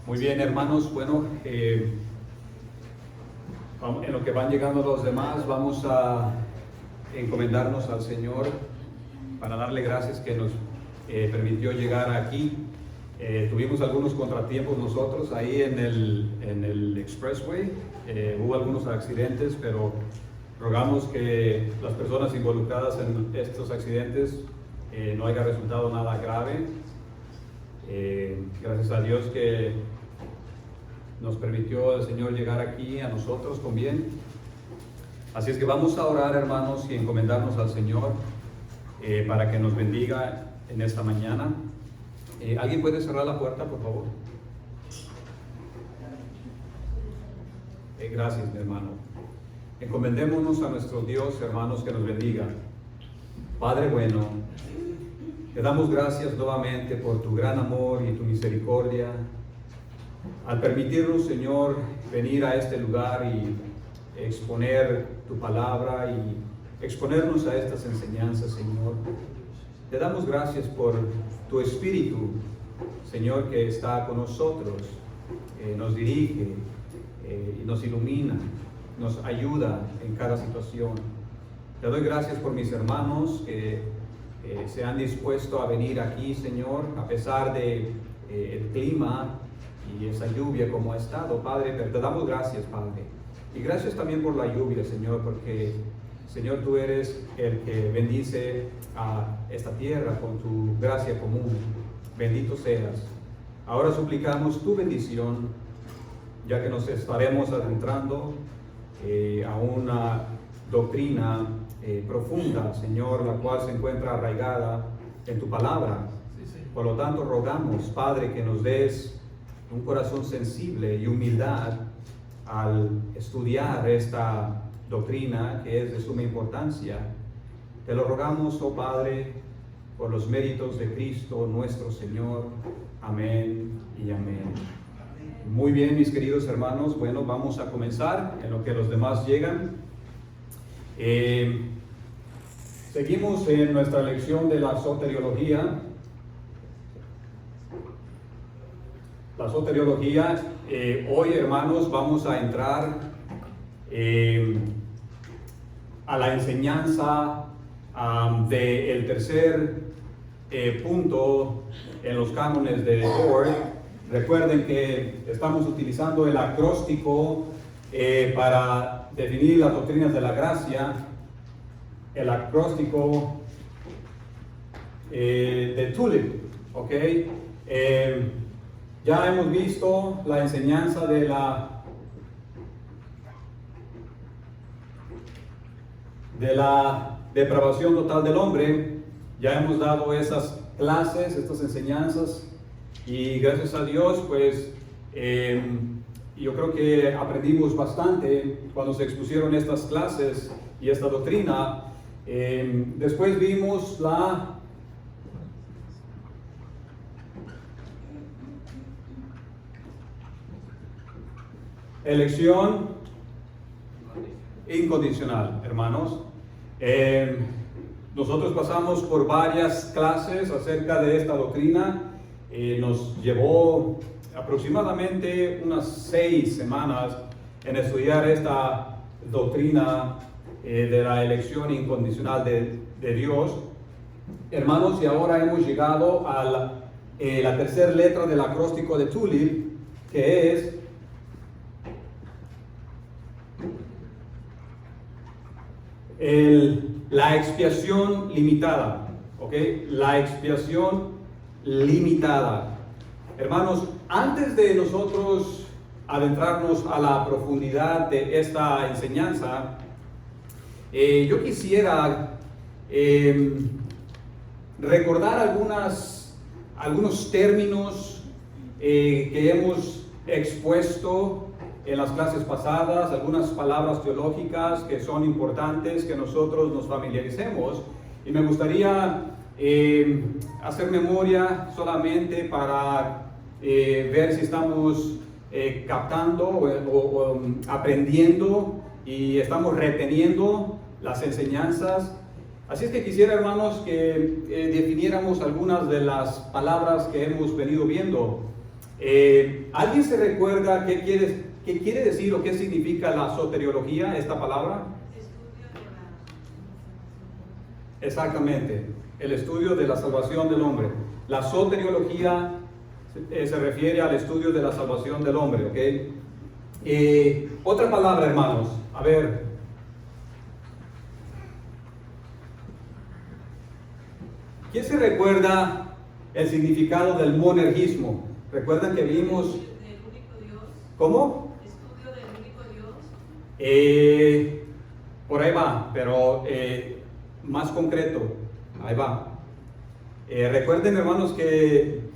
Muy bien, hermanos. Bueno, en lo que van llegando los demás, vamos a encomendarnos al Señor para darle gracias que nos permitió llegar aquí. Tuvimos algunos contratiempos nosotros ahí en el expressway. Hubo algunos accidentes, pero rogamos que las personas involucradas en estos accidentes no haya resultado nada grave. Gracias a Dios que nos permitió el Señor llegar aquí a nosotros con bien. Así es que vamos a orar, hermanos, y encomendarnos al Señor para que nos bendiga en esta mañana. ¿Alguien puede cerrar la puerta, por favor? Gracias, mi hermano. Encomendémonos a nuestro Dios, hermanos, que nos bendiga. Padre bueno, te damos gracias nuevamente por tu gran amor y tu misericordia, al permitirnos, Señor, venir a este lugar y exponer tu palabra y exponernos a estas enseñanzas, Señor. Te damos gracias por tu Espíritu, Señor, que está con nosotros, nos dirige y nos ilumina, nos ayuda en cada situación. Te doy gracias por mis hermanos que se han dispuesto a venir aquí, Señor, a pesar de el clima y esa lluvia como ha estado, Padre, pero te damos gracias, Padre. Y gracias también por la lluvia, Señor, porque, Señor, tú eres el que bendice a esta tierra con tu gracia común. Bendito seas. Ahora suplicamos tu bendición, ya que nos estaremos adentrando a una doctrina profunda, Señor, la cual se encuentra arraigada en tu palabra. Por lo tanto, rogamos, Padre, que nos des un corazón sensible y humildad al estudiar esta doctrina que es de suma importancia. Te lo rogamos, oh Padre, por los méritos de Cristo nuestro Señor. Amén y amén. Muy bien, mis queridos hermanos, bueno, vamos a comenzar en lo que los demás llegan. Seguimos en nuestra lección de la soteriología. La soteriología, hoy, hermanos, vamos a entrar a la enseñanza del tercer punto en los cánones de Ford. Recuerden que estamos utilizando el acróstico para definir las doctrinas de la gracia, el acróstico de Tulip, ¿ok? Ya hemos visto la enseñanza de la depravación total del hombre. Ya hemos dado esas clases, estas enseñanzas, y gracias a Dios, pues, yo creo que aprendimos bastante cuando se expusieron estas clases y esta doctrina. Después vimos la elección incondicional, hermanos. Nosotros pasamos por varias clases acerca de esta doctrina. Nos llevó aproximadamente unas 6 semanas en estudiar esta doctrina de la elección incondicional de Dios. Hermanos, y ahora hemos llegado a la tercera letra del acróstico de Tulip, que es la expiación limitada, ¿ok? La expiación limitada. Hermanos, antes de nosotros adentrarnos a la profundidad de esta enseñanza, yo quisiera recordar algunos términos que hemos expuesto en las clases pasadas, algunas palabras teológicas que son importantes que nosotros nos familiaricemos, y me gustaría hacer memoria solamente para ver si estamos captando o aprendiendo y estamos reteniendo las enseñanzas. Así es que quisiera, hermanos, que definiéramos algunas de las palabras que hemos venido viendo. ¿Alguien se recuerda qué quiere decir o qué significa la soteriología, esta palabra? Exactamente, el estudio de la salvación del hombre. La soteriología se refiere al estudio de la salvación del hombre, ¿ok? Otra palabra, hermanos, a ver. ¿Quién se recuerda el significado del monergismo? ¿Recuerdan que vimos? ¿Del único Dios? ¿Cómo? ¿Estudio del único Dios? Por ahí va, pero más concreto, ahí va. Recuerden, hermanos, que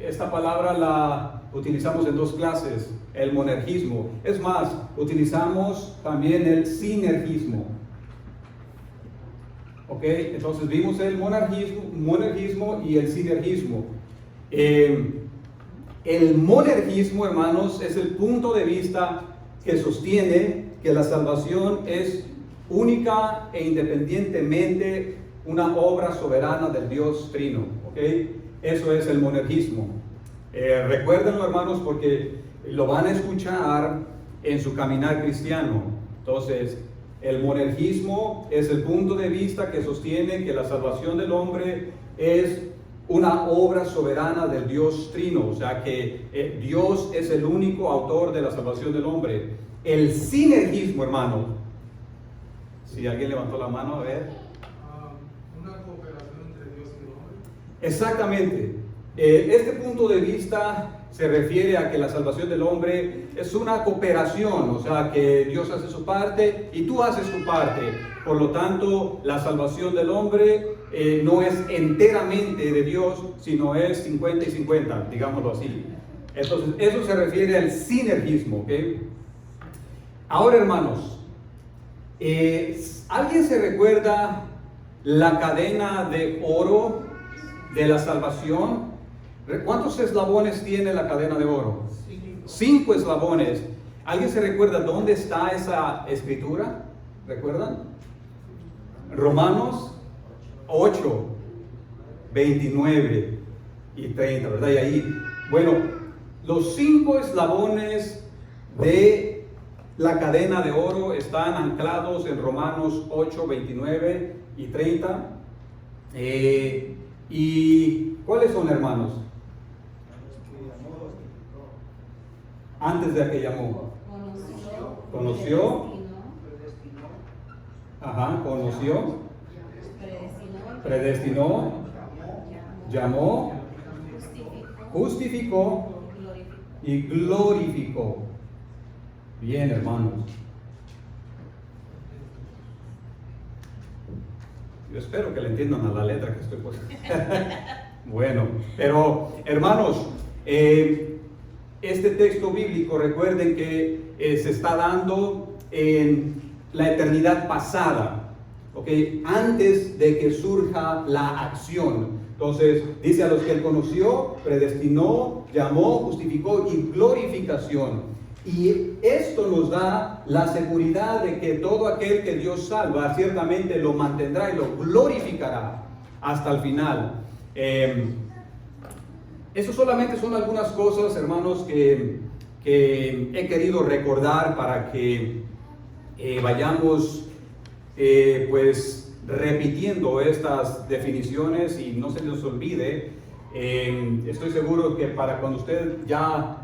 esta palabra la utilizamos en dos clases, el monergismo. Es más, utilizamos también el sinergismo. ¿Ok? Entonces vimos el monergismo y el sinergismo. El monergismo, hermanos, es el punto de vista que sostiene que la salvación es única e independientemente una obra soberana del Dios Trino, ¿ok? Eso es el monergismo. Recuérdenlo, hermanos, porque lo van a escuchar en su caminar cristiano. Entonces, el monergismo es el punto de vista que sostiene que la salvación del hombre es una obra soberana del Dios Trino, o sea que Dios es el único autor de la salvación del hombre. El sinergismo, hermano, si alguien levantó la mano, a ver. Una cooperación entre Dios y el hombre. Exactamente. Este punto de vista se refiere a que la salvación del hombre es una cooperación, o sea que Dios hace su parte y tú haces tu parte. Por lo tanto, la salvación del hombre no es enteramente de Dios, sino es 50 y 50, digámoslo así. Entonces, eso se refiere al sinergismo, ¿ok? Ahora, hermanos, ¿alguien se recuerda la cadena de oro de la salvación? ¿Cuántos eslabones tiene la cadena de oro? 5 eslabones. ¿Alguien se recuerda dónde está esa escritura? ¿Recuerdan? Romanos 8, 29 y 30, ¿verdad? Y ahí, bueno, los 5 eslabones de la cadena de oro están anclados en Romanos 8, 29 y 30. ¿Y cuáles son, hermanos? Antes de que llamó. Conoció. Ajá, conoció. Predestinó. Llamó. Justificó. Y glorificó. Bien, hermanos. Yo espero que le entiendan a la letra que estoy poniendo. Bueno, pero hermanos, este texto bíblico, recuerden que se está dando en la eternidad pasada, ¿ok? Antes de que surja la acción. Entonces, dice a los que él conoció, predestinó, llamó, justificó y glorificación. Y esto nos da la seguridad de que todo aquel que Dios salva ciertamente lo mantendrá y lo glorificará hasta el final. Eso solamente son algunas cosas, hermanos, que he querido recordar para que vayamos pues repitiendo estas definiciones y no se les olvide. Estoy seguro que para cuando usted ya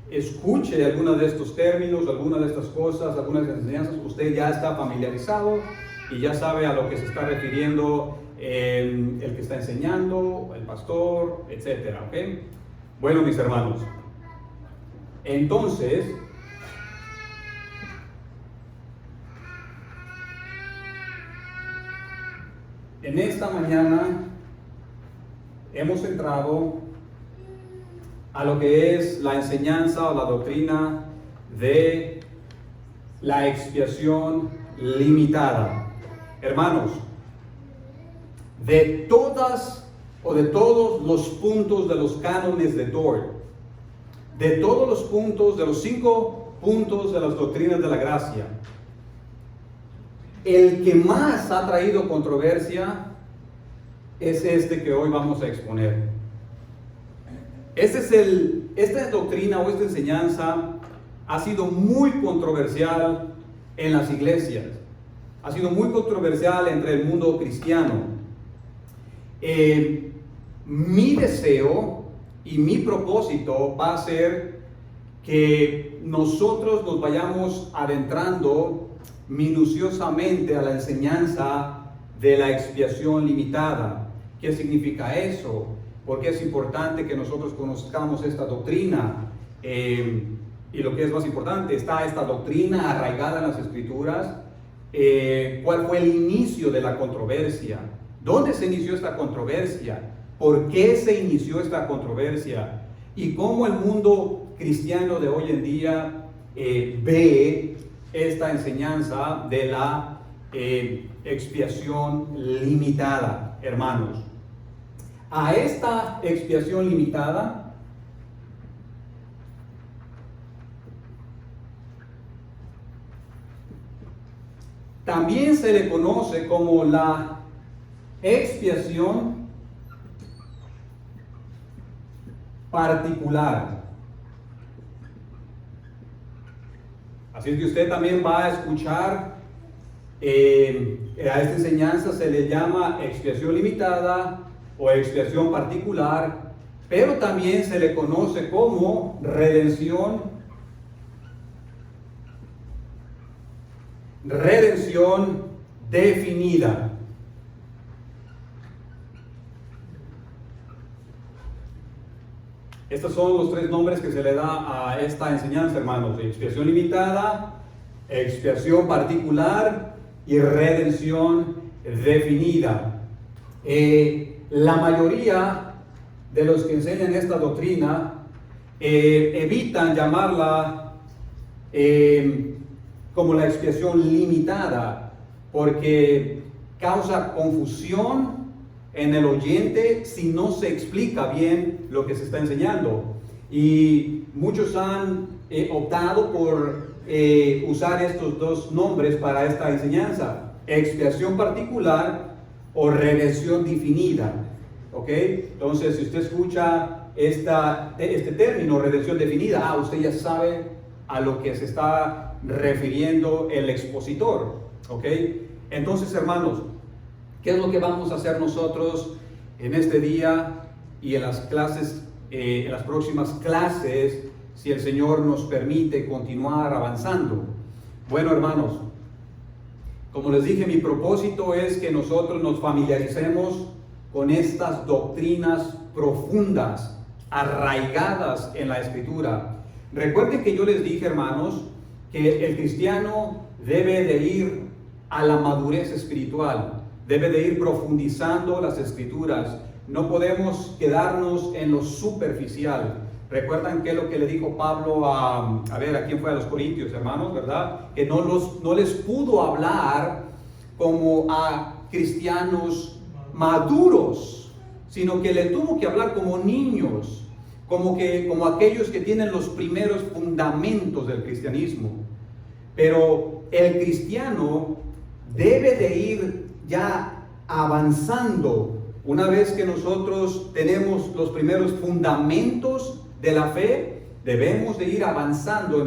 escuche algunos de estos términos, algunas de estas cosas, algunas de estas enseñanzas, usted ya está familiarizado y ya sabe a lo que se está refiriendo el que está enseñando, el pastor, etcétera, ¿ok? Bueno, mis hermanos, entonces, en esta mañana hemos entrado a lo que es la enseñanza o la doctrina de la expiación limitada. Hermanos, de todas o de todos los puntos de los cánones de Dort, de todos los puntos, de los 5 puntos de las doctrinas de la gracia, el que más ha traído controversia es este que hoy vamos a exponer. esta doctrina o esta enseñanza ha sido muy controversial en las iglesias. Ha sido muy controversial entre el mundo cristiano. Mi deseo y mi propósito va a ser que nosotros nos vayamos adentrando minuciosamente a la enseñanza de la expiación limitada. ¿Qué significa eso? ¿Por qué es importante que nosotros conozcamos esta doctrina? Y lo que es más importante, ¿está esta doctrina arraigada en las Escrituras? ¿Cuál fue el inicio de la controversia? ¿Dónde se inició esta controversia? ¿Por qué se inició esta controversia? Y cómo el mundo cristiano de hoy en día ve esta enseñanza de la expiación limitada, hermanos. A esta expiación limitada también se le conoce como la expiación particular. Así es que usted también va a escuchar a esta enseñanza se le llama expiación limitada o expiación particular, pero también se le conoce como redención definida. Estos son los tres nombres que se le da a esta enseñanza, hermanos: expiación limitada, expiación particular y redención definida. La mayoría de los que enseñan esta doctrina evitan llamarla como la expiación limitada, porque causa confusión en el oyente si no se explica bien lo que se está enseñando. Y muchos han optado por usar estos dos nombres para esta enseñanza: expiación particular o redención definida. ¿Ok? Entonces, si usted escucha este término, redención definida, usted ya sabe a lo que se está refiriendo el expositor. ¿Ok? Entonces, hermanos, ¿qué es lo que vamos a hacer nosotros en este día y en las clases, en las próximas clases, si el Señor nos permite continuar avanzando? Bueno, hermanos, como les dije, mi propósito es que nosotros nos familiaricemos con estas doctrinas profundas, arraigadas en la Escritura. Recuerden que yo les dije, hermanos, que el cristiano debe de ir a la madurez espiritual, debe de ir profundizando las Escrituras. No podemos quedarnos en lo superficial. ¿Recuerdan qué es lo que le dijo Pablo a quién fue? A los Corintios, hermanos, ¿verdad? Que no les pudo hablar como a cristianos maduros, sino que le tuvo que hablar como niños, como aquellos que tienen los primeros fundamentos del cristianismo. Pero el cristiano debe de ir ya avanzando. Una vez que nosotros tenemos los primeros fundamentos de la fe, debemos de ir avanzando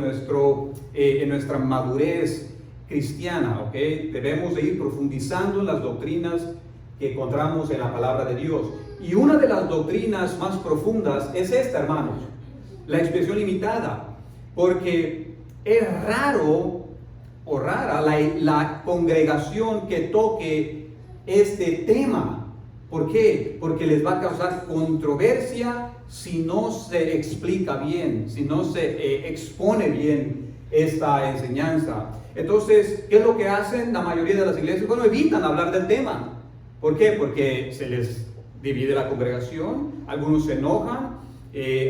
en nuestra madurez cristiana, ¿ok? Debemos de ir profundizando en las doctrinas que encontramos en la palabra de Dios. Y una de las doctrinas más profundas es esta, hermanos: la expiación limitada. Porque es raro o rara la congregación que toque este tema. ¿Por qué? Porque les va a causar controversia si no se explica bien, si no se expone bien esta enseñanza. Entonces, ¿qué es lo que hacen la mayoría de las iglesias? Bueno, evitan hablar del tema. ¿Por qué? Porque se les divide la congregación, algunos se enojan,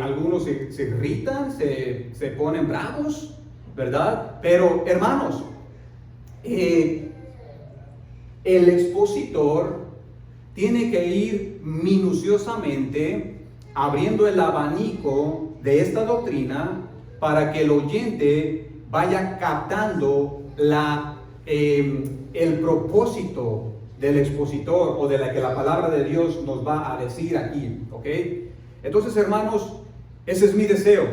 algunos se irritan, se ponen bravos, ¿verdad? Pero, hermanos, el expositor tiene que ir minuciosamente abriendo el abanico de esta doctrina para que el oyente vaya captando el propósito del expositor o de la que la palabra de Dios nos va a decir aquí, ¿ok? Entonces, hermanos, Ese es mi deseo,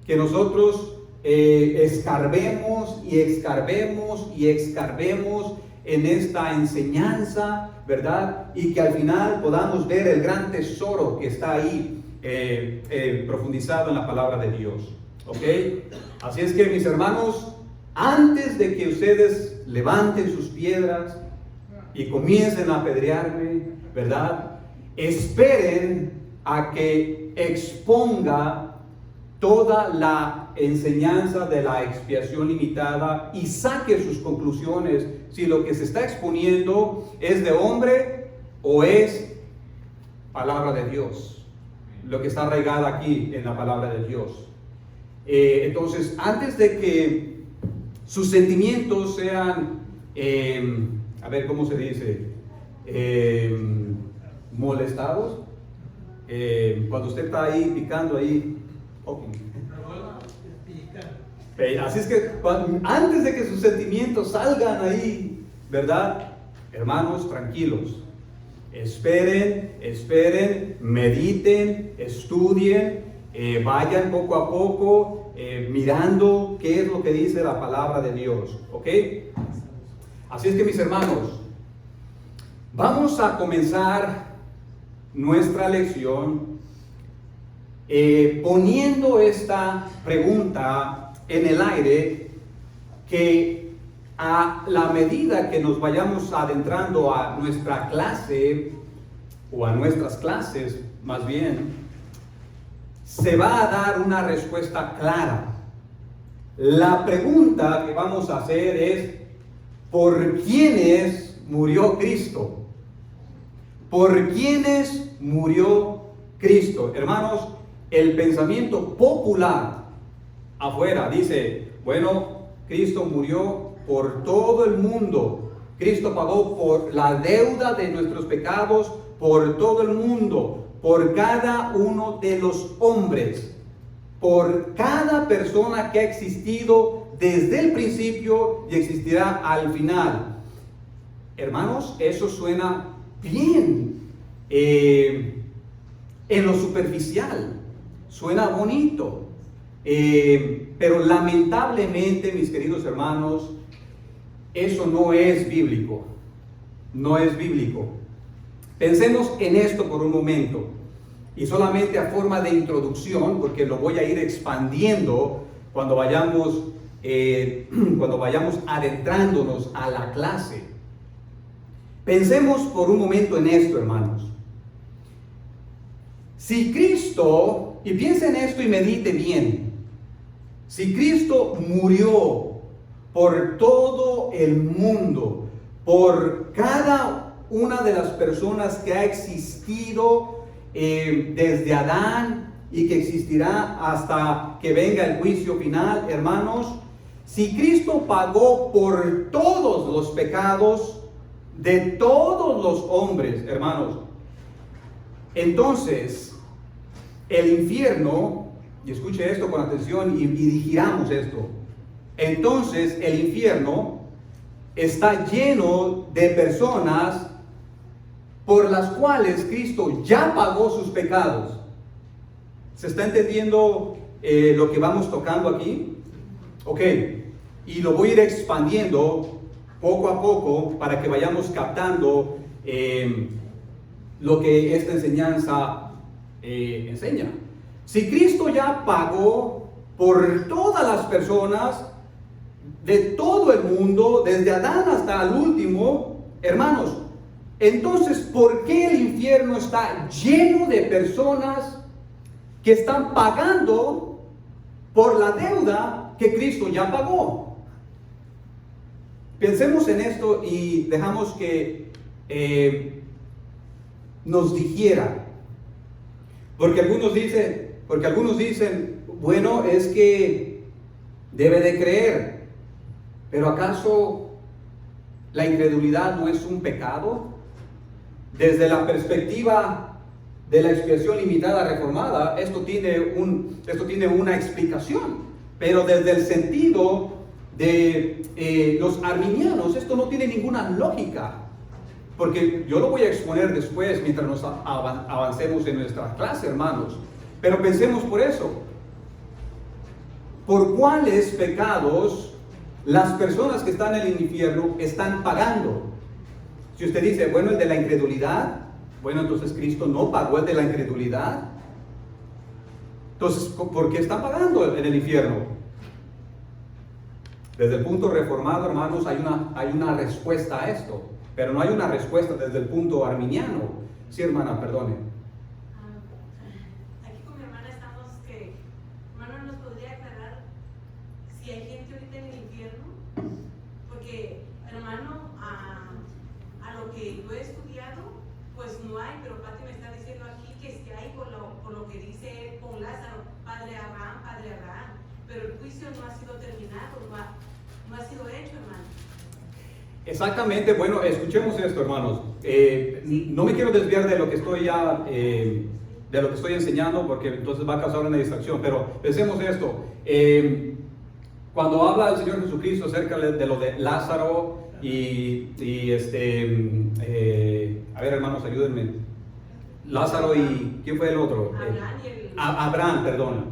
que nosotros escarbemos y escarbemos y escarbemos en esta enseñanza, ¿verdad? Y que al final podamos ver el gran tesoro que está ahí profundizado en la palabra de Dios. ¿Ok? Así es que, mis hermanos, antes de que ustedes levanten sus piedras y comiencen a apedrearme, ¿verdad? Esperen a que exponga toda la enseñanza de la expiación limitada y saque sus conclusiones si lo que se está exponiendo es de hombre o es palabra de Dios, lo que está arraigada aquí en la palabra de Dios. Entonces, antes de que sus sentimientos sean, a ver cómo se dice, molestados, cuando usted está ahí picando ahí, okay. Así es que antes de que sus sentimientos salgan ahí, ¿verdad? Hermanos, tranquilos. Esperen, mediten, estudien, vayan poco a poco mirando qué es lo que dice la palabra de Dios. ¿Ok? Así es que, mis hermanos, vamos a comenzar nuestra lección poniendo esta pregunta en el aire, que a la medida que nos vayamos adentrando a nuestra clase, o a nuestras clases más bien, se va a dar una respuesta clara. La pregunta que vamos a hacer es: ¿por quiénes murió Cristo? ¿Por quiénes murió Cristo? Hermanos, el pensamiento popular afuera dice: bueno, Cristo murió por todo el mundo. Cristo pagó por la deuda de nuestros pecados por todo el mundo, por cada uno de los hombres, por cada persona que ha existido desde el principio y existirá al final. Hermanos, eso suena bien en lo superficial, suena bonito. Pero lamentablemente, mis queridos hermanos, eso no es bíblico. No es bíblico. Pensemos en esto por un momento, y solamente a forma de introducción, porque lo voy a ir expandiendo cuando vayamos adentrándonos a la clase. Pensemos por un momento en esto, hermanos. Si Cristo, y piense en esto y medite bien, si Cristo murió por todo el mundo, por cada una de las personas que ha existido desde Adán y que existirá hasta que venga el juicio final, hermanos, si Cristo pagó por todos los pecados de todos los hombres, hermanos, entonces el infierno, y escuche esto con atención y digiramos esto, entonces el infierno está lleno de personas por las cuales Cristo ya pagó sus pecados. ¿Se está entendiendo lo que vamos tocando aquí? Ok, y lo voy a ir expandiendo poco a poco para que vayamos captando lo que esta enseñanza enseña. Si Cristo ya pagó por todas las personas de todo el mundo, desde Adán hasta el último, hermanos, entonces, ¿por qué el infierno está lleno de personas que están pagando por la deuda que Cristo ya pagó? Pensemos en esto y dejamos que nos digiera. Porque algunos dicen, bueno, es que debe de creer, pero ¿acaso la incredulidad no es un pecado? Desde la perspectiva de la expiación limitada reformada, esto tiene una explicación, pero desde el sentido de los arminianos, esto no tiene ninguna lógica, porque yo lo voy a exponer después mientras nos avancemos en nuestra clase, hermanos. Pero pensemos por eso. ¿Por cuáles pecados las personas que están en el infierno están pagando? Si usted dice, bueno, el de la incredulidad, bueno, entonces Cristo no pagó el de la incredulidad. Entonces, ¿por qué están pagando en el infierno? Desde el punto reformado, hermanos, hay una respuesta a esto, pero no hay una respuesta desde el punto arminiano. Sí, hermana, perdone. Aquí con mi hermana estamos que, hermano, ¿nos podría aclarar si hay gente ahorita en el infierno? Porque, hermano, a lo que yo he estudiado, pues no hay, pero Pati me está diciendo aquí que sí hay por lo que dice con Lázaro, Padre Abraham, pero el juicio no ha sido terminado, no ha sido hecho, hermano. Exactamente, bueno, escuchemos esto, hermanos. No me quiero desviar de lo que estoy de lo que estoy enseñando, porque entonces va a causar una distracción, pero pensemos esto. Cuando habla el Señor Jesucristo acerca de lo de Lázaro a ver, hermanos, ayúdenme. Lázaro y ¿quién fue el otro? Abraham, perdón.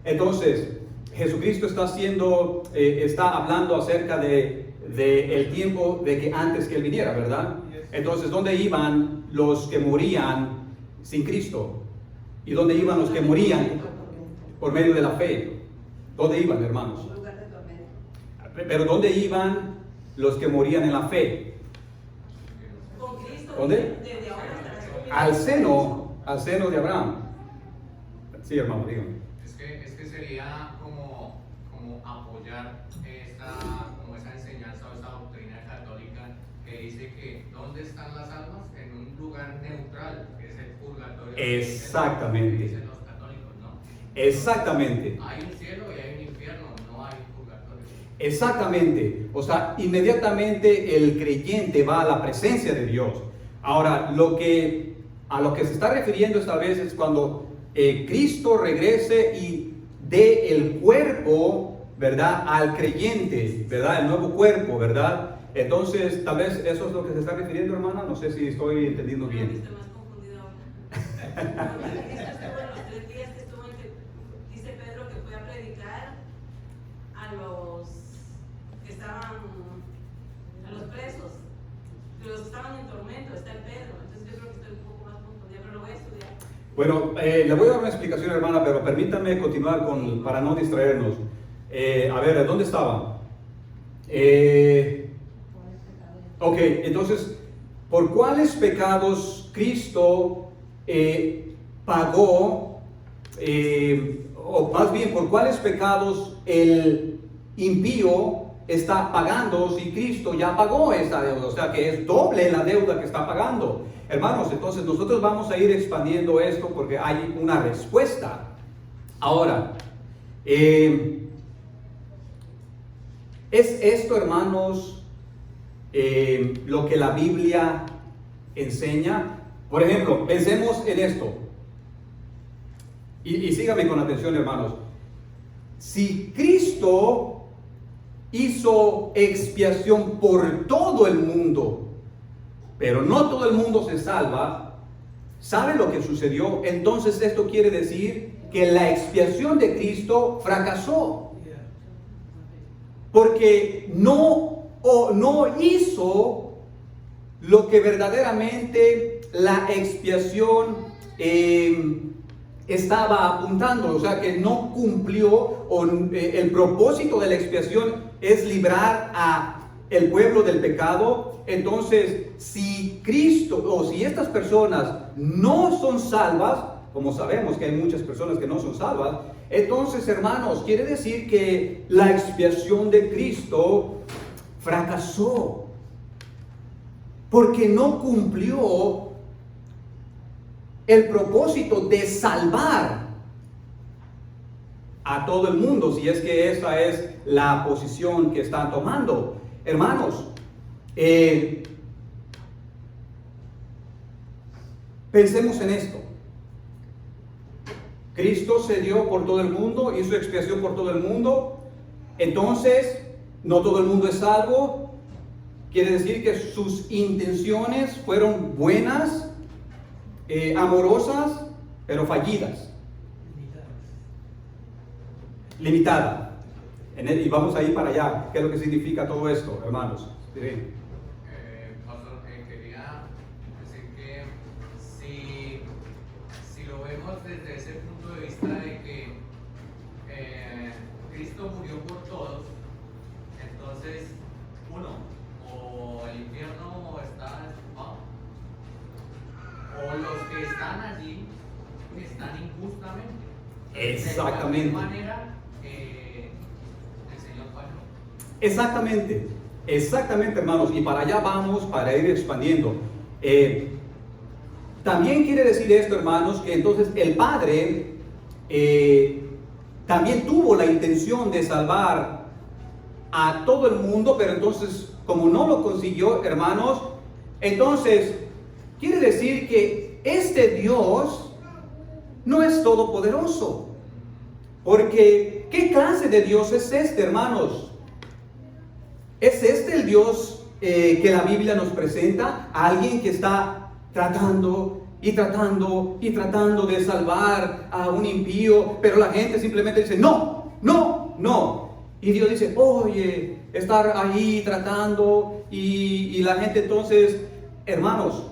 Entonces, Jesucristo está hablando acerca de el tiempo de que antes que Él viniera, ¿verdad? Entonces, ¿dónde iban los que morían sin Cristo? ¿Y dónde iban los que morían por medio de la fe? ¿Dónde iban, hermanos? Pero ¿dónde iban los que morían en la fe? Con Cristo. ¿Dónde? Desde ahora hasta Al seno de Abraham. Sí, hermano, dígame. Es que sería como apoyar esa enseñanza o esa doctrina católica que dice que ¿dónde están las almas? En un lugar neutral, que es el purgatorio. Exactamente. Que dicen los católicos, ¿no? Exactamente. Hay un cielo y hay un infierno, no hay purgatorio. Exactamente. O sea, inmediatamente el creyente va a la presencia de Dios. Ahora, a lo que se está refiriendo esta vez es cuando Cristo regrese y dé el cuerpo, ¿verdad?, al creyente, ¿verdad?, el nuevo cuerpo, ¿verdad? Entonces, tal vez eso es lo que se está refiriendo, hermana. No sé si estoy entendiendo bien. Estoy más confundida ahora. Cristo estuvo en los 3 días que estuvo dice Pedro que fue a predicar a los que estaban, a los presos, que los que estaban en tormento, está en Pedro. Entonces yo creo que estoy un poco más confundida, pero lo voy a estudiar. Bueno, le voy a dar una explicación, hermana, pero permítame continuar para no distraernos. A ver, ¿dónde estaba? Ok, entonces, ¿por cuáles pecados Cristo pagó? O más bien, ¿por cuáles pecados el impío está pagando si Cristo ya pagó esa deuda? O sea, que es doble la deuda que está pagando. Hermanos, entonces nosotros vamos a ir expandiendo esto porque hay una respuesta. Ahora, ¿es esto, hermanos, lo que la Biblia enseña? Por ejemplo, pensemos en esto. Y síganme con atención, hermanos. Si Cristo hizo expiación por todo el mundo, pero no todo el mundo se salva, ¿sabe lo que sucedió? Entonces esto quiere decir que la expiación de Cristo fracasó. Porque no hizo lo que verdaderamente la expiación estaba apuntando. O sea, que no cumplió, el propósito de la expiación es librar a el pueblo del pecado. Entonces, si Cristo o si estas personas no son salvas, como sabemos que hay muchas personas que no son salvas, entonces, hermanos, quiere decir que la expiación de Cristo fracasó, porque no cumplió el propósito de salvar a todo el mundo, si es que esa es la posición que están tomando. Hermanos, pensemos en esto. Cristo se dio por todo el mundo, hizo expiación por todo el mundo. Entonces, no todo el mundo es salvo. Quiere decir que sus intenciones fueron buenas, amorosas, pero fallidas. limitada. Y vamos a ir para allá. ¿Qué es lo que significa todo esto, hermanos? Sí. Pastor, quería decir que si lo vemos desde ese punto de vista de que Cristo murió por todos, entonces o el infierno está desocupado, o los que están allí están injustamente. Exactamente. De alguna manera, el Señor falló. Exactamente, hermanos, y para allá vamos, para ir expandiendo. También quiere decir esto, hermanos, que entonces el Padre también tuvo la intención de salvar a todo el mundo, pero entonces, como no lo consiguió, hermanos, entonces quiere decir que este Dios no es todopoderoso. Porque, ¿qué clase de Dios es este, hermanos? ¿Es este el Dios que la Biblia nos presenta? Alguien que está tratando y tratando y tratando de salvar a un impío, pero la gente simplemente dice, no, no, no. Y Dios dice, oye, estar ahí tratando y la gente entonces, hermanos,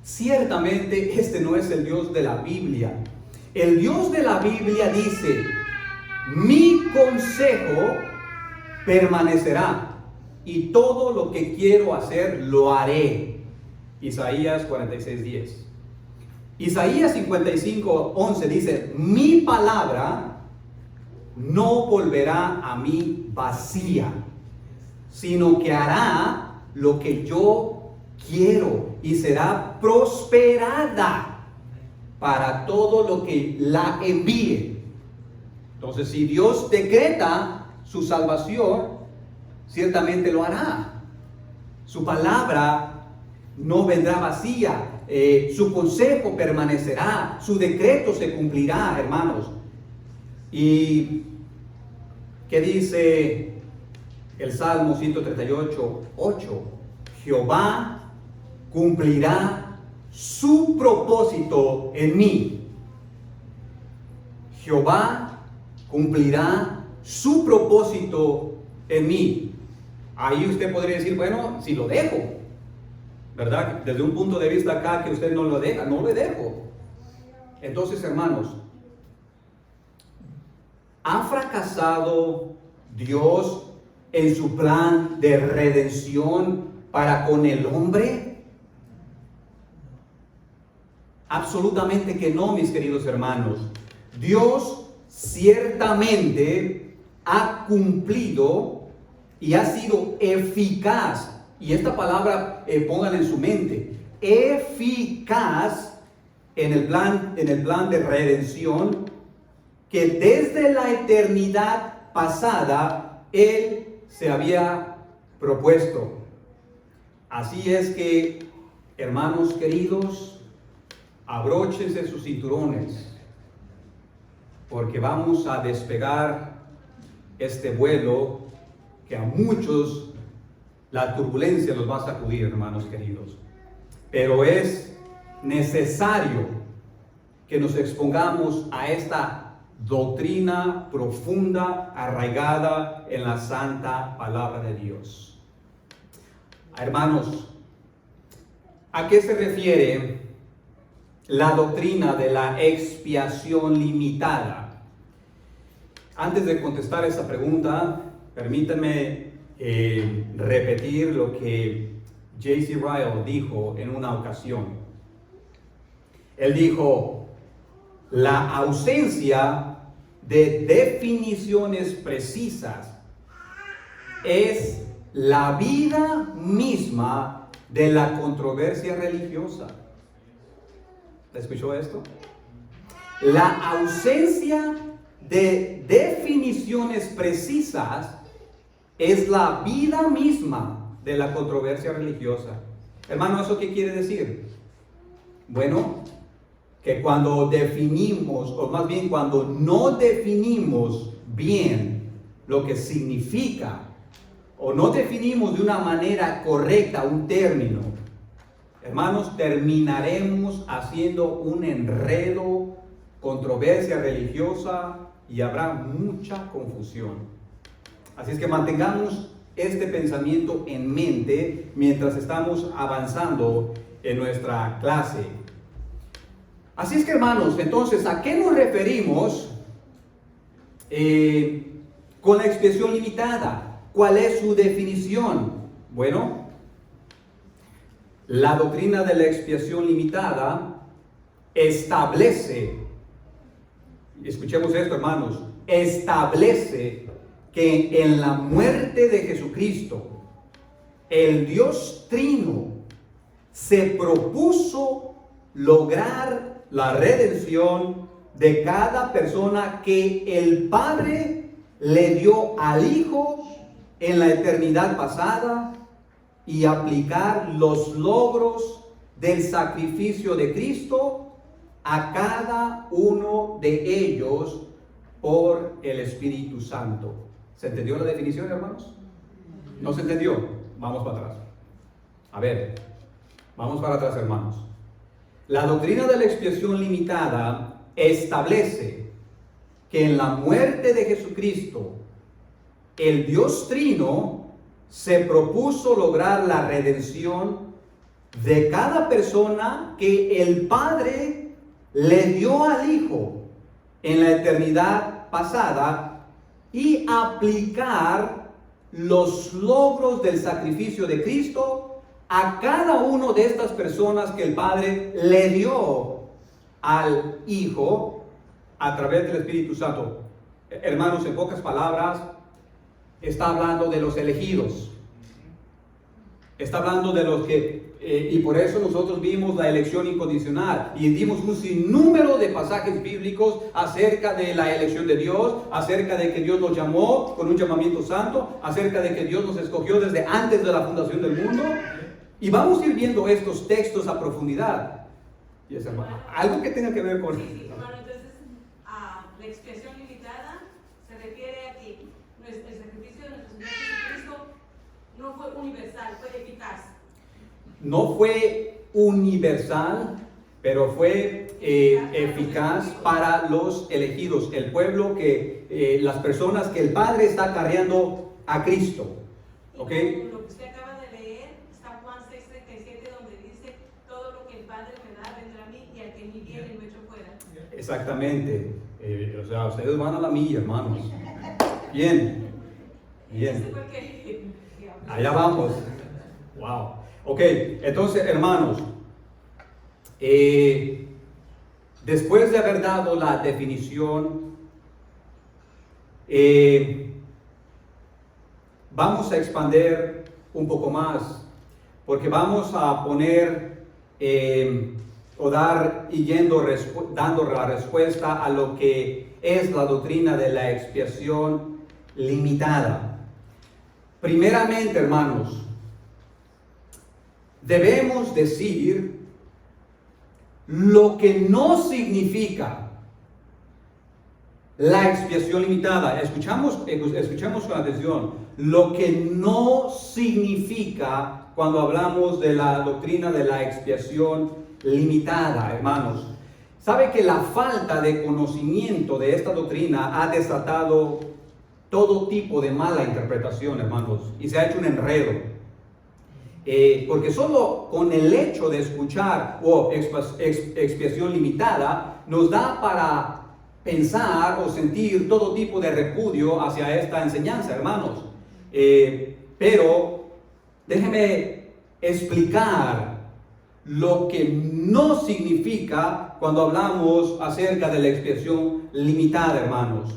ciertamente este no es el Dios de la Biblia. El Dios de la Biblia dice, mi consejo permanecerá y todo lo que quiero hacer lo haré. Isaías 46:10. Isaías 55:11 dice, mi palabra no volverá a mí vacía, sino que hará lo que yo quiero y será prosperada para todo lo que la envíe. Entonces, si Dios decreta su salvación, ciertamente lo hará. Su palabra no vendrá vacía. Su consejo permanecerá. Su decreto se cumplirá, hermanos. ¿Y qué dice el Salmo 138:8? Jehová cumplirá su propósito en mí. Jehová cumplirá su propósito en mí. Ahí usted podría decir, bueno, si lo dejo, ¿verdad? Desde un punto de vista acá que usted no lo deja, no lo dejo. Entonces, hermanos, ¿ha fracasado Dios en su plan de redención para con el hombre? Absolutamente que no, mis queridos hermanos. Dios ciertamente ha cumplido y ha sido eficaz. Y esta palabra pónganla en su mente. Eficaz en el plan de redención que desde la eternidad pasada Él se había propuesto. Así es que, hermanos queridos, abróchense sus cinturones, porque vamos a despegar este vuelo que a muchos la turbulencia los va a sacudir, hermanos queridos. Pero es necesario que nos expongamos a esta doctrina profunda, arraigada en la santa palabra de Dios. Hermanos, ¿a qué se refiere la doctrina de la expiación limitada? Antes de contestar esa pregunta, permítanme repetir lo que J.C. Ryle dijo en una ocasión. Él dijo, la ausencia de definiciones precisas es la vida misma de la controversia religiosa. ¿Escuchó esto? La ausencia de definiciones precisas es la vida misma de la controversia religiosa. Hermano, ¿eso qué quiere decir? Bueno, que cuando definimos, o más bien cuando no definimos bien lo que significa, o no definimos de una manera correcta un término, hermanos, terminaremos haciendo un enredo controversia religiosa y habrá mucha confusión. Así es que mantengamos este pensamiento en mente mientras estamos avanzando en nuestra clase. Así es que, hermanos, entonces, ¿a qué nos referimos con la expiación limitada? ¿Cuál es su definición? Bueno, la doctrina de la expiación limitada establece, escuchemos esto, hermanos, establece que en la muerte de Jesucristo, el Dios Trino se propuso lograr la redención de cada persona que el Padre le dio al Hijo en la eternidad pasada y aplicar los logros del sacrificio de Cristo a cada uno de ellos por el Espíritu Santo. ¿Se entendió la definición, hermanos? ¿No se entendió? Vamos para atrás. A ver, vamos para atrás, hermanos. La doctrina de la expiación limitada establece que en la muerte de Jesucristo, el Dios Trino se propuso lograr la redención de cada persona que el Padre le dio al Hijo en la eternidad pasada y aplicar los logros del sacrificio de Cristo a cada uno de estas personas que el Padre le dio al Hijo a través del Espíritu Santo. Hermanos, en pocas palabras, está hablando de los elegidos. Está hablando de los que, y por eso nosotros vimos la elección incondicional y dimos un sinnúmero de pasajes bíblicos acerca de la elección de Dios, acerca de que Dios nos llamó con un llamamiento santo, acerca de que Dios nos escogió desde antes de la fundación del mundo. Y vamos a ir viendo estos textos a profundidad. Y es, hermano, algo que tenga que ver con... Sí, hermano, entonces la expiación limitada se refiere a que el sacrificio de nuestro Señor Jesucristo no fue universal, fue eficaz. No fue universal, pero fue eficaz para los elegidos, el pueblo que, las personas que el Padre está acarreando a Cristo. ¿Ok? Lo que usted acaba de leer está Juan 6:37, donde dice: todo lo que el Padre me da vendrá a mí, y al que me viene no echo fuera. Exactamente. O sea, ustedes van a la milla, hermanos. Bien. Bien. Allá vamos. Wow. Ok, entonces, hermanos, después de haber dado la definición, vamos a expandir un poco más, porque vamos a poner dando la respuesta a lo que es la doctrina de la expiación limitada. Primeramente, hermanos, debemos decir lo que no significa la expiación limitada. Escuchamos con atención lo que no significa cuando hablamos de la doctrina de la expiación limitada, hermanos. Sabe que la falta de conocimiento de esta doctrina ha desatado todo tipo de mala interpretación, hermanos, y se ha hecho un enredo. Porque solo con el hecho de escuchar expiación limitada nos da para pensar o sentir todo tipo de repudio hacia esta enseñanza, hermanos. Pero déjeme explicar lo que no significa cuando hablamos acerca de la expiación limitada, hermanos.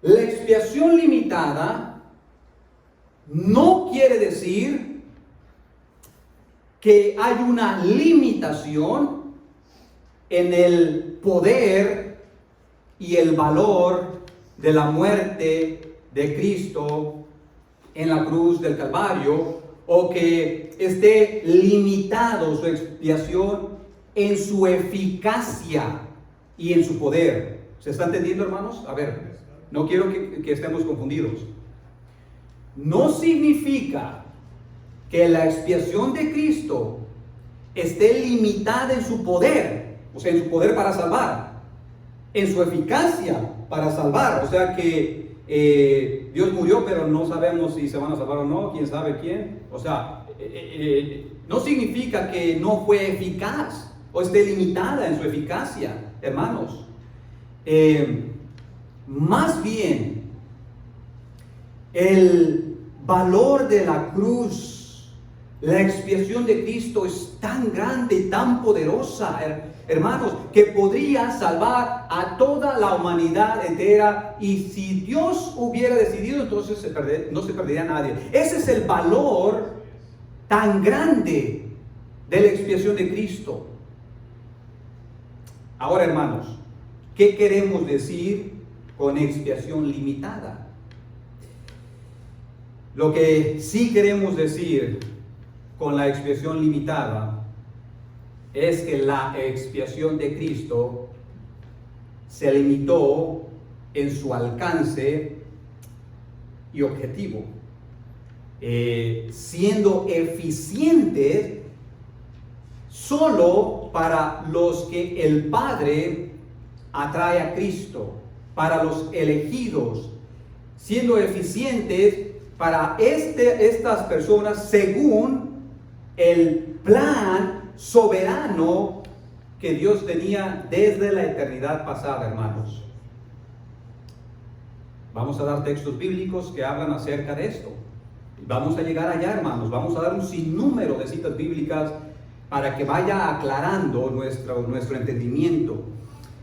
La expiación limitada no quiere decir que hay una limitación en el poder y el valor de la muerte de Cristo en la cruz del Calvario, o que esté limitado su expiación en su eficacia y en su poder. ¿Se está entendiendo, hermanos? A ver, no quiero que estemos confundidos. No significa que la expiación de Cristo esté limitada en su poder o sea, en su poder para salvar, en su eficacia para salvar. O sea que Dios murió, pero no sabemos si se van a salvar o no, quién sabe quién. O sea, no significa que no fue eficaz o esté limitada en su eficacia, hermanos. Más bien, el valor de la cruz, la expiación de Cristo es tan grande, tan poderosa, hermanos, que podría salvar a toda la humanidad entera. Y si Dios hubiera decidido, entonces no se perdería nadie. Ese es el valor tan grande de la expiación de Cristo. Ahora, hermanos, ¿qué queremos decir con expiación limitada? Lo que sí queremos decir con la expiación limitada es que la expiación de Cristo se limitó en su alcance y objetivo, siendo eficiente solo para los que el Padre atrae a Cristo, para los elegidos, siendo eficientes para estas personas según el plan soberano que Dios tenía desde la eternidad pasada, hermanos. Vamos a dar textos bíblicos que hablan acerca de esto. Vamos a llegar allá, hermanos. Vamos a dar un sinnúmero de citas bíblicas para que vaya aclarando nuestro entendimiento.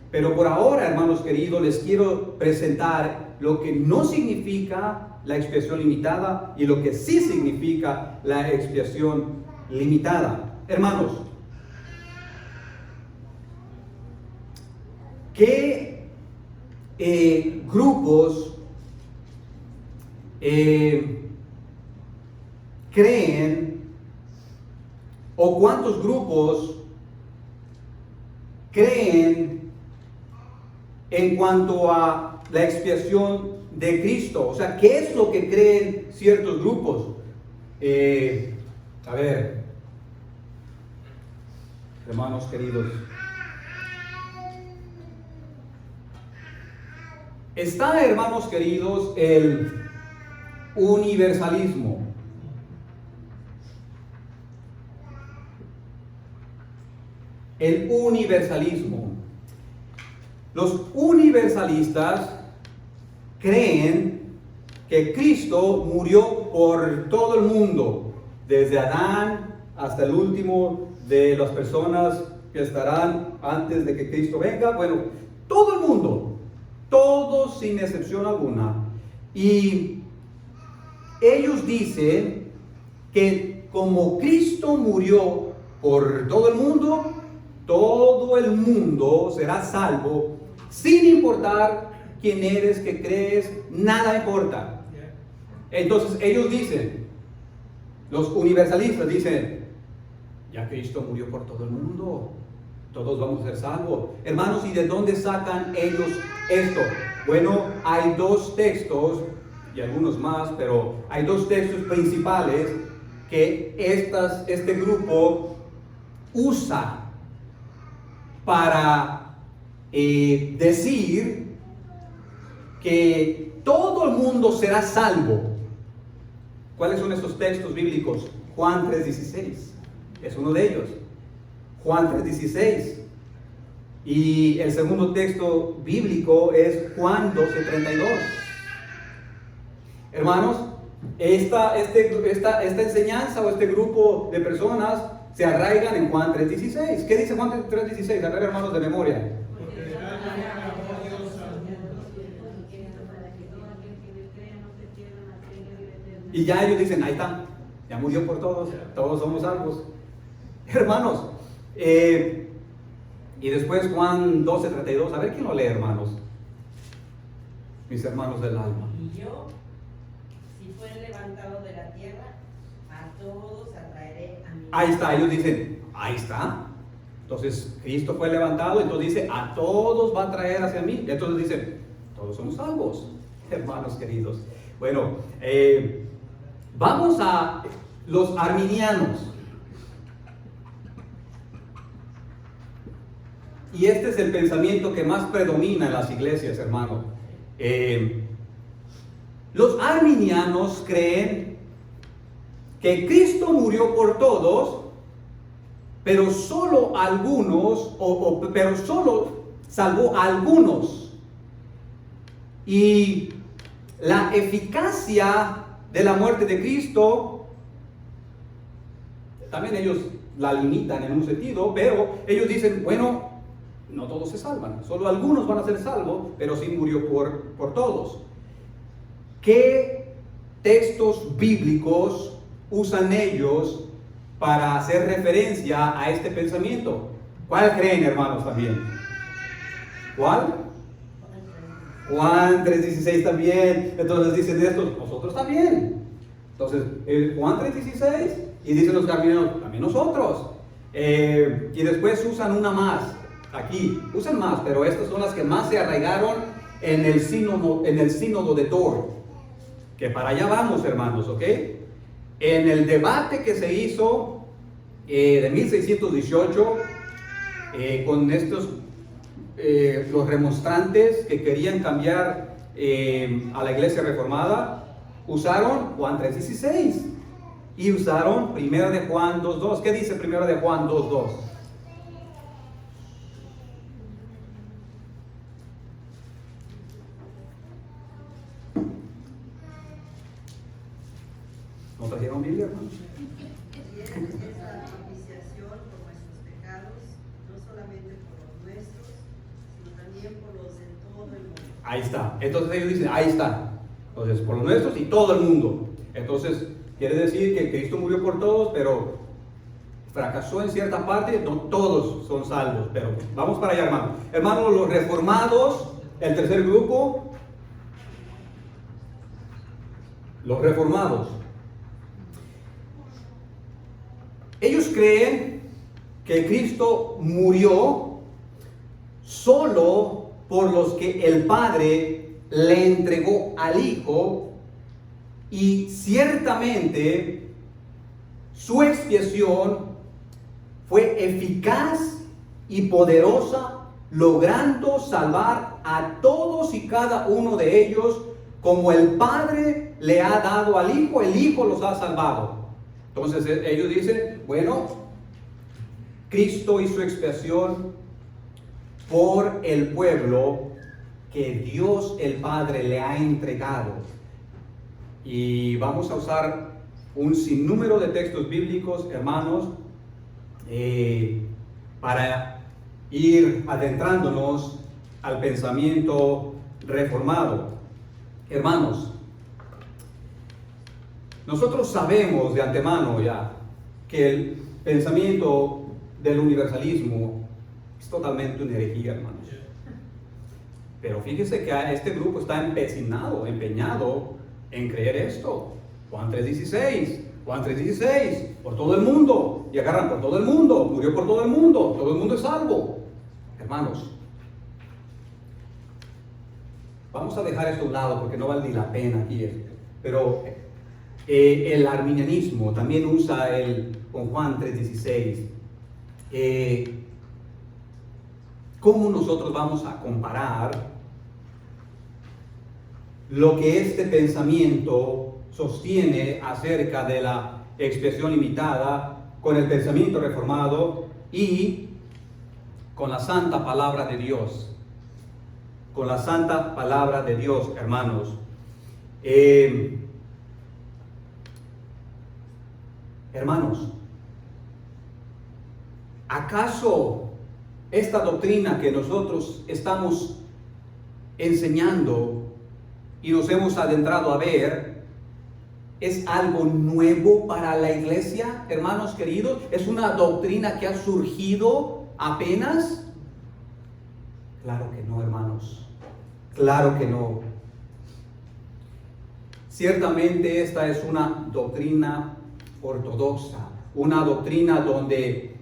Pero por ahora, hermanos queridos, les quiero presentar lo que no significa la expiación limitada y lo que sí significa la expiación limitada. Hermanos, ¿qué grupos creen o cuántos grupos creen en cuanto a la expiación de Cristo? O sea, ¿qué es lo que creen ciertos grupos? A ver, hermanos queridos, está, hermanos queridos, el universalismo. El universalismo. Los universalistas creen que Cristo murió por todo el mundo, desde Adán hasta el último de las personas que estarán antes de que Cristo venga. Bueno, todo el mundo, todos sin excepción alguna. Y ellos dicen que como Cristo murió por todo el mundo será salvo, sin importar quién eres, qué crees, nada importa. Entonces ellos dicen, los universalistas dicen, ya Cristo murió por todo el mundo, todos vamos a ser salvos. Hermanos, ¿y de dónde sacan ellos esto? Bueno, hay dos textos, y algunos más, pero hay dos textos principales que este grupo usa para decir que todo el mundo será salvo. ¿Cuáles son esos textos bíblicos? Juan 3:16 es uno de ellos. Juan 3:16. Y el segundo texto bíblico es Juan 12:32. Hermanos, esta enseñanza o este grupo de personas se arraigan en Juan 3:16. ¿Qué dice Juan 3:16? A ver, hermanos, de memoria. Y ya ellos dicen, ahí está, ya murió por todos, todos somos salvos. Hermanos, y después Juan 12:32, a ver quién lo lee, hermanos. Mis hermanos del alma. Y yo, si fuere levantado de la tierra, a todos atraeré a mí. Ahí está, ellos dicen, ahí está. Entonces, Cristo fue levantado, entonces dice, a todos va a traer hacia mí. Y entonces dicen, todos somos salvos, hermanos queridos. Bueno, vamos a los arminianos. y este es el pensamiento que más predomina en las iglesias, hermano. Los arminianos creen que Cristo murió por todos, pero solo algunos, pero solo salvó a algunos. Y la eficacia de la muerte de Cristo, también ellos la limitan en un sentido, pero ellos dicen, bueno, no todos se salvan, solo algunos van a ser salvos, pero sí murió por todos. ¿Qué textos bíblicos usan ellos para hacer referencia a este pensamiento? ¿Cuál creen, hermanos, también? ¿Cuál? Juan 3:16 también. Entonces dicen estos, nosotros también. Entonces, Juan 3:16, y dicen los arminianos, también nosotros. Y después usan una más, aquí, usan más, pero estas son las que más se arraigaron en el sínodo de Dort. Que para allá vamos, hermanos, ¿ok? En el debate que se hizo de 1618 con estos, los remonstrantes que querían cambiar a la iglesia reformada, usaron Juan 3:16 y usaron 1 de Juan 2:2. ¿Qué dice 1 de Juan 2:2? ¿No trajeron Biblia, hermanos? Y es la propiciación por nuestros pecados, no solamente por los nuestros, sino también por los de todo el mundo. Ahí está. Entonces ellos dicen, ahí está. Entonces, por los nuestros y todo el mundo. Entonces, quiere decir que Cristo murió por todos, pero fracasó en cierta parte. No todos son salvos, pero vamos para allá, hermano. Hermanos, los reformados, el tercer grupo, los reformados. Ellos creen que Cristo murió solo por los que el Padre le entregó al Hijo, y ciertamente su expiación fue eficaz y poderosa, logrando salvar a todos y cada uno de ellos, como el Padre le ha dado al Hijo, el Hijo los ha salvado. Entonces ellos dicen, bueno, Cristo hizo expiación por el pueblo que Dios el Padre le ha entregado. Y vamos a usar un sinnúmero de textos bíblicos, hermanos, para ir adentrándonos al pensamiento reformado. Hermanos, nosotros sabemos de antemano ya que el pensamiento del universalismo es totalmente una herejía, hermanos. Pero fíjese que este grupo está empeñado en creer esto. Juan 3:16, por todo el mundo, y agarran por todo el mundo, murió por todo el mundo es salvo. Hermanos, vamos a dejar esto a un lado porque no vale ni la pena aquí, pero el arminianismo también usa con Juan 3:16. ¿Cómo nosotros vamos a comparar lo que este pensamiento sostiene acerca de la expiación limitada con el pensamiento reformado y con la santa palabra de Dios? Con la santa palabra de Dios, hermanos. Hermanos, ¿acaso esta doctrina que nosotros estamos enseñando y nos hemos adentrado a ver es algo nuevo para la iglesia, hermanos queridos? ¿Es una doctrina que ha surgido apenas? Claro que no, hermanos. Claro que no. Ciertamente esta es una doctrina ortodoxa, una doctrina donde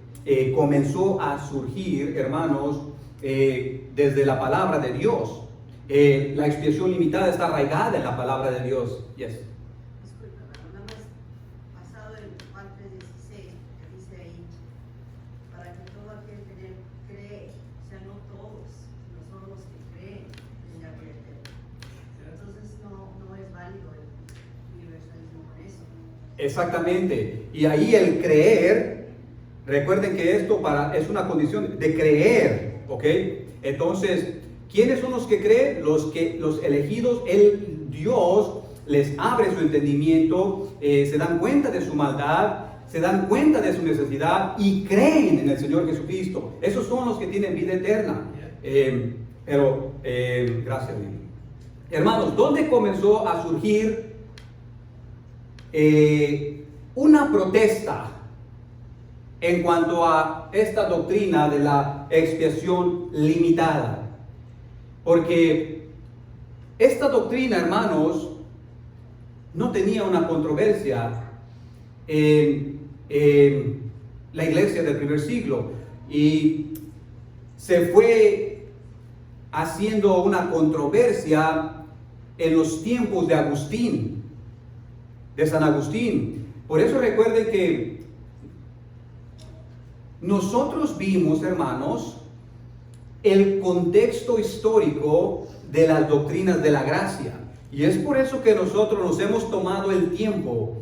comenzó a surgir, hermanos, desde la palabra de Dios. La expiación limitada está arraigada en la palabra de Dios. Yes. Disculpa, nada más basado en Juan 3:16, que dice ahí, para que todo aquel que en él cree sea no Exactamente. Y ahí el creer, recuerden que esto es una condición de creer, ¿ok? Entonces, ¿quiénes son los que creen? Los elegidos, Dios les abre su entendimiento, se dan cuenta de su maldad, se dan cuenta de su necesidad y creen en el Señor Jesucristo. Esos son los que tienen vida eterna. Gracias, Lili. Hermanos, ¿dónde comenzó a surgir una protesta en cuanto a esta doctrina de la expiación limitada? Porque esta doctrina, hermanos, no tenía una controversia en la iglesia del primer siglo, y se fue haciendo una controversia en los tiempos de Agustín, de San Agustín. Por eso recuerden que nosotros vimos, hermanos, el contexto histórico de las doctrinas de la gracia, y es por eso que nosotros nos hemos tomado el tiempo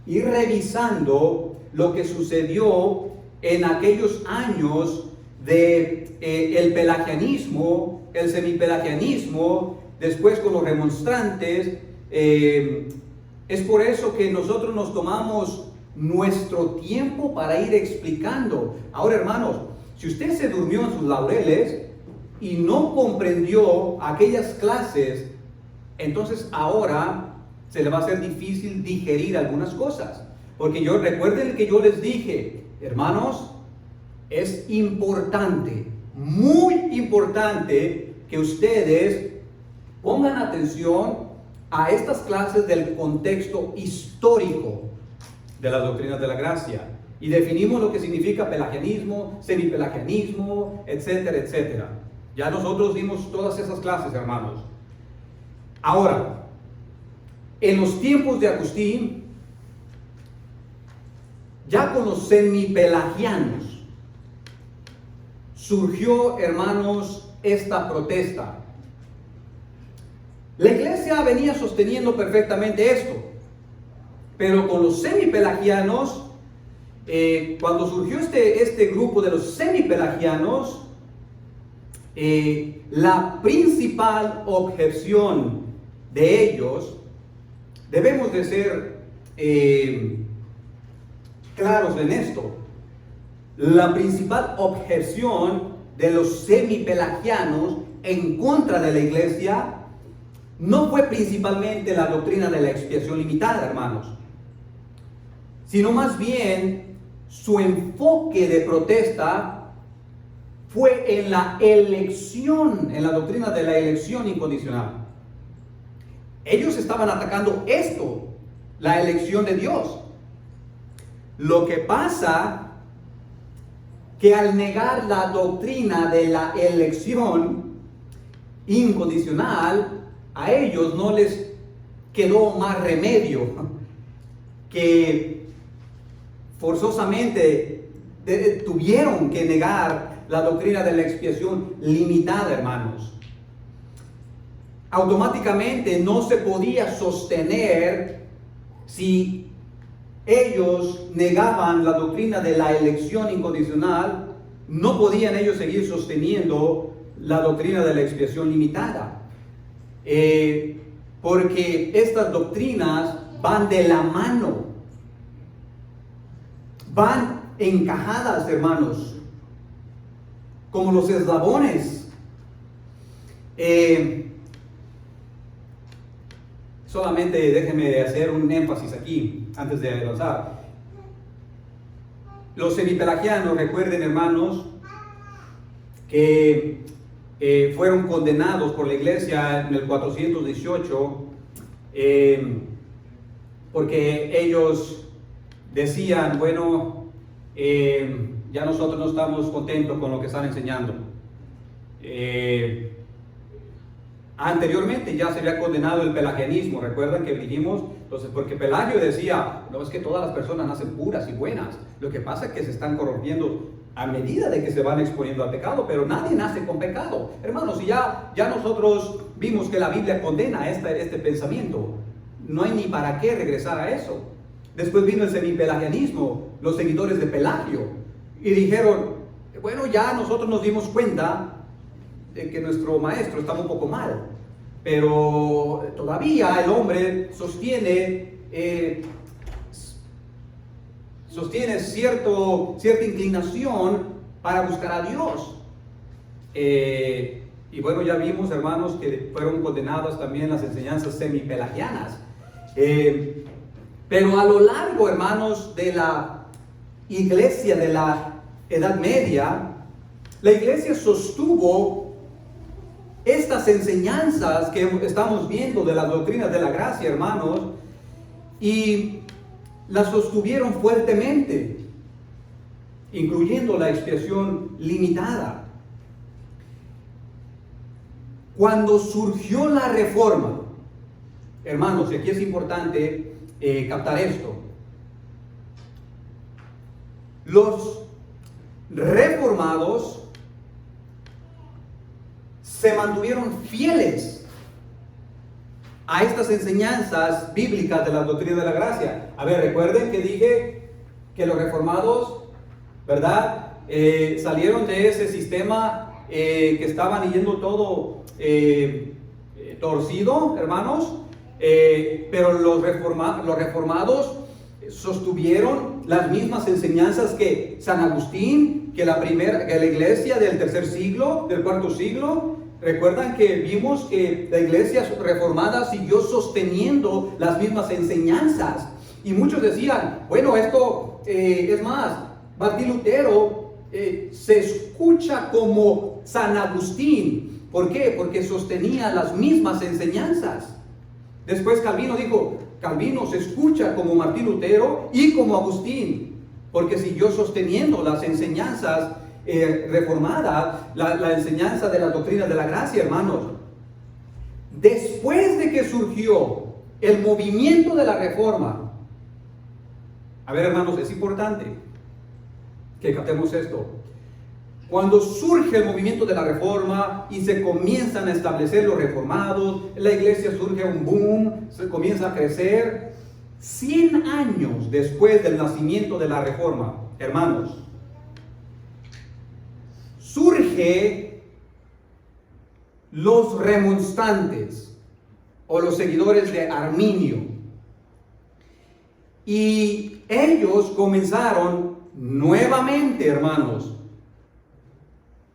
ir revisando lo que sucedió en aquellos años de el pelagianismo, el semipelagianismo, después con los remonstrantes. Es por eso que nosotros nos tomamos nuestro tiempo para ir explicando. Ahora, hermanos, si usted se durmió en sus laureles y no comprendió aquellas clases, entonces ahora se le va a hacer difícil digerir algunas cosas. Porque recuerden que yo les dije, hermanos, es importante, muy importante, que ustedes pongan atención a estas clases del contexto histórico de las doctrinas de la gracia. Y definimos lo que significa pelagianismo, semipelagianismo, etcétera, etcétera. Ya nosotros dimos todas esas clases, hermanos. Ahora, en los tiempos de Agustín, ya con los semipelagianos, surgió, hermanos, esta protesta. La iglesia venía sosteniendo perfectamente esto, pero con los semipelagianos, cuando surgió este grupo de los semipelagianos, la principal objeción de ellos, debemos de ser claros en esto, la principal objeción de los semipelagianos en contra de la iglesia no fue principalmente la doctrina de la expiación limitada, hermanos, sino más bien su enfoque de protesta fue en la elección, en la doctrina de la elección incondicional. Ellos estaban atacando esto, la elección de Dios. Lo que pasa que al negar la doctrina de la elección incondicional, a ellos no les quedó más remedio que forzosamente tuvieron que negar la doctrina de la expiación limitada, hermanos. Automáticamente no se podía sostener, si ellos negaban la doctrina de la elección incondicional, no podían ellos seguir sosteniendo la doctrina de la expiación limitada. Porque estas doctrinas van de la mano, van encajadas, hermanos, como los eslabones. Solamente déjenme hacer un énfasis aquí antes de avanzar. Los semipelagianos, recuerden, hermanos, que fueron condenados por la iglesia en el 418 porque ellos decían, bueno, ya nosotros no estamos contentos con lo que están enseñando. Anteriormente ya se había condenado el pelagianismo, recuerdan que dijimos, entonces, porque Pelagio decía, no, es que todas las personas nacen puras y buenas, lo que pasa es que se están corrompiendo a medida de que se van exponiendo al pecado, pero nadie nace con pecado. Hermanos, y ya nosotros vimos que la Biblia condena este pensamiento, no hay ni para qué regresar a eso. Después vino el semipelagianismo, los seguidores de Pelagio, y dijeron, bueno, ya nosotros nos dimos cuenta de que nuestro maestro estaba un poco mal, pero todavía el hombre sostiene cierta inclinación para buscar a Dios. Y bueno, ya vimos, hermanos, que fueron condenadas también las enseñanzas semipelagianas. Pero a lo largo, hermanos, de la iglesia de la Edad Media, la iglesia sostuvo estas enseñanzas que estamos viendo de las doctrinas de la gracia, hermanos, y las sostuvieron fuertemente, incluyendo la expiación limitada. Cuando surgió la Reforma, hermanos, y aquí es importante captar esto, los reformados se mantuvieron fieles a estas enseñanzas bíblicas de la doctrina de la gracia. A ver, recuerden que dije que los reformados, ¿verdad? Salieron de ese sistema que estaban yendo todo torcido, hermanos, pero los reformados sostuvieron las mismas enseñanzas que San Agustín, que la iglesia del tercer siglo, del cuarto siglo. Recuerdan que vimos que la iglesia reformada siguió sosteniendo las mismas enseñanzas. Y muchos decían, bueno, esto es más, Martín Lutero se escucha como San Agustín. ¿Por qué? Porque sostenía las mismas enseñanzas. Después Calvino dijo, Calvino se escucha como Martín Lutero y como Agustín, porque siguió sosteniendo las enseñanzas reformadas, la enseñanza de las doctrinas de la gracia, hermanos. Después de que surgió el movimiento de la Reforma, a ver, hermanos, es importante que captemos esto. Cuando surge el movimiento de la Reforma y se comienzan a establecer los reformados, la iglesia surge un boom, se comienza a crecer. 100 años después del nacimiento de la Reforma, hermanos, surge los remonstrantes o los seguidores de Arminio. Y ellos comenzaron nuevamente, hermanos,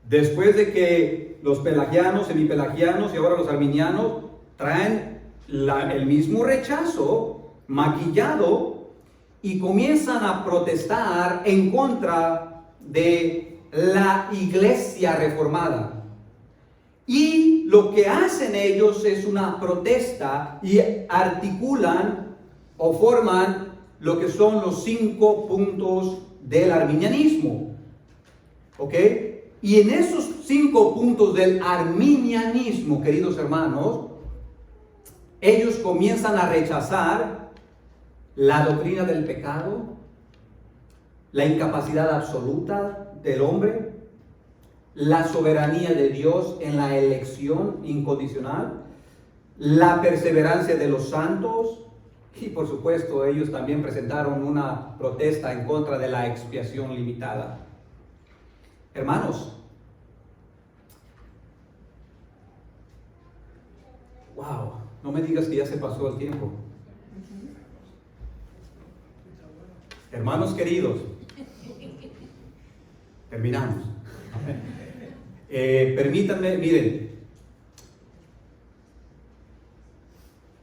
después de que los pelagianos, semipelagianos y ahora los arminianos traen el mismo rechazo maquillado y comienzan a protestar en contra de la iglesia reformada. Y lo que hacen ellos es una protesta y articulan o forman lo que son los 5 puntos del arminianismo. ¿Ok? Y en esos 5 puntos del arminianismo, queridos hermanos, ellos comienzan a rechazar la doctrina del pecado, la incapacidad absoluta del hombre, la soberanía de Dios en la elección incondicional, la perseverancia de los santos, y por supuesto ellos también presentaron una protesta en contra de la expiación limitada. Hermanos, wow, no me digas que ya se pasó el tiempo. Hermanos queridos, terminamos. Permítanme, miren,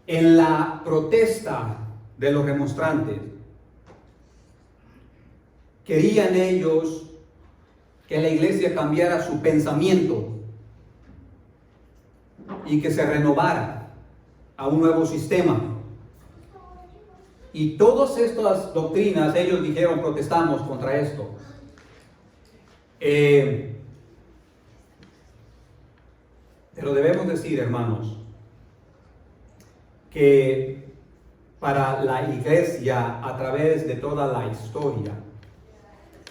en la protesta de los remonstrantes, querían ellos que la iglesia cambiara su pensamiento y que se renovara a un nuevo sistema. Y todas estas doctrinas, ellos dijeron, protestamos contra esto. Pero debemos decir, hermanos, que para la iglesia a través de toda la historia,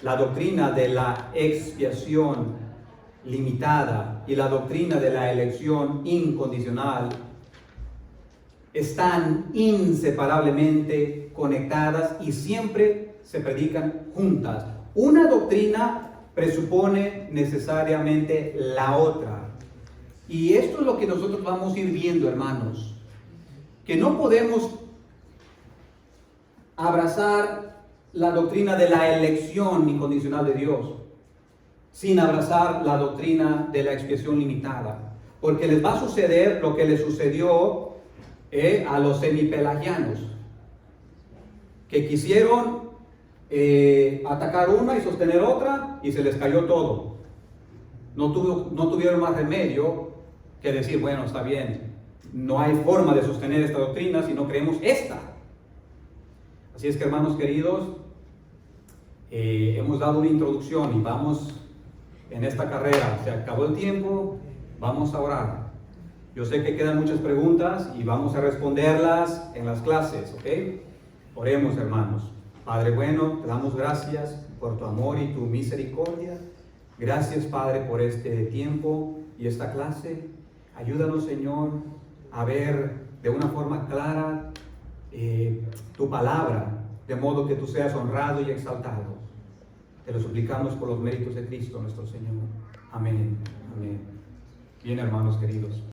la doctrina de la expiación limitada y la doctrina de la elección incondicional están inseparablemente conectadas y siempre se predican juntas. Una doctrina presupone necesariamente la otra. Y esto es lo que nosotros vamos a ir viendo, hermanos, que no podemos abrazar la doctrina de la elección incondicional de Dios sin abrazar la doctrina de la expiación limitada, porque les va a suceder lo que les sucedió a los semipelagianos, que quisieron atacar una y sostener otra y se les cayó todo. No tuvieron más remedio que decir, bueno, está bien, no hay forma de sostener esta doctrina si no creemos esta. Así es que, hermanos queridos, hemos dado una introducción y vamos en esta carrera. Se acabó el tiempo, vamos a orar. Yo sé que quedan muchas preguntas y vamos a responderlas en las clases, ¿ok? Oremos, hermanos. Padre bueno, te damos gracias por tu amor y tu misericordia. Gracias, Padre, por este tiempo y esta clase. Ayúdanos, Señor, a ver de una forma clara tu palabra, de modo que tú seas honrado y exaltado. Te lo suplicamos por los méritos de Cristo nuestro Señor. Amén. Amén. Bien, hermanos queridos.